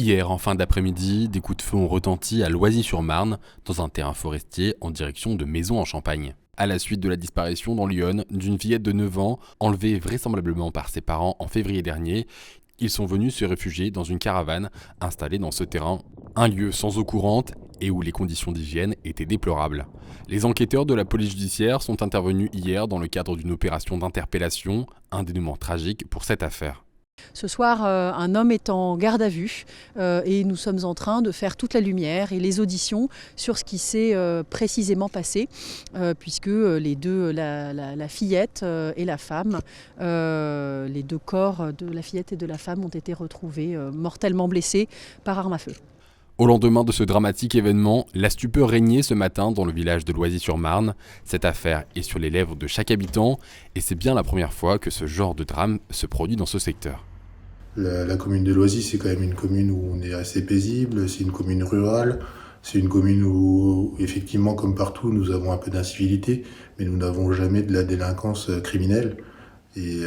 Hier, en fin d'après-midi, des coups de feu ont retenti à Loisy-sur-Marne, dans un terrain forestier en direction de Maisons-en-Champagne. À la suite de la disparition dans l'Yonne d'une fillette de 9 ans, enlevée vraisemblablement par ses parents en février dernier, ils sont venus se réfugier dans une caravane installée dans ce terrain, un lieu sans eau courante et où les conditions d'hygiène étaient déplorables. Les enquêteurs de la police judiciaire sont intervenus hier dans le cadre d'une opération d'interpellation, un dénouement tragique pour cette affaire. Ce soir, un homme est en garde à vue et nous sommes en train de faire toute la lumière et les auditions sur ce qui s'est précisément passé, puisque les deux, la fillette et la femme, les deux corps de la fillette et de la femme ont été retrouvés mortellement blessés par arme à feu. Au lendemain de ce dramatique événement, la stupeur régnait ce matin dans le village de Loisy-sur-Marne. Cette affaire est sur les lèvres de chaque habitant et c'est bien la première fois que ce genre de drame se produit dans ce secteur. La commune de Loisy, c'est quand même une commune où on est assez paisible, c'est une commune rurale, c'est une commune où, effectivement, comme partout, nous avons un peu d'incivilité, mais nous n'avons jamais de la délinquance criminelle. Et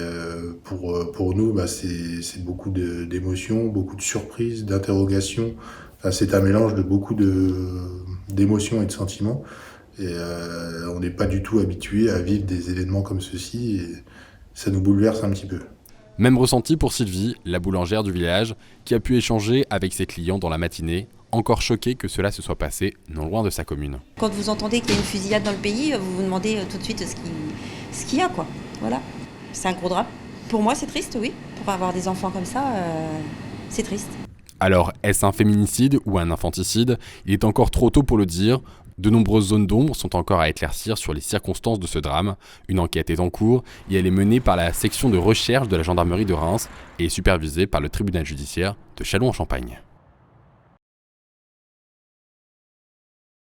pour nous, c'est beaucoup d'émotions, beaucoup de surprises, d'interrogations. Enfin, c'est un mélange de beaucoup d'émotions et de sentiments. Et on n'est pas du tout habitué à vivre des événements comme ceci, et ça nous bouleverse un petit peu. Même ressenti pour Sylvie, la boulangère du village, qui a pu échanger avec ses clients dans la matinée, encore choquée que cela se soit passé non loin de sa commune. Quand vous entendez qu'il y a une fusillade dans le pays, vous vous demandez tout de suite ce qu'il y a, quoi. Voilà. C'est un gros drame. Pour moi, c'est triste, oui. Pour avoir des enfants comme ça, c'est triste. Alors, est-ce un féminicide ou un infanticide ? Il est encore trop tôt pour le dire. De nombreuses zones d'ombre sont encore à éclaircir sur les circonstances de ce drame. Une enquête est en cours et elle est menée par la section de recherche de la gendarmerie de Reims et supervisée par le tribunal judiciaire de Châlons-en-Champagne.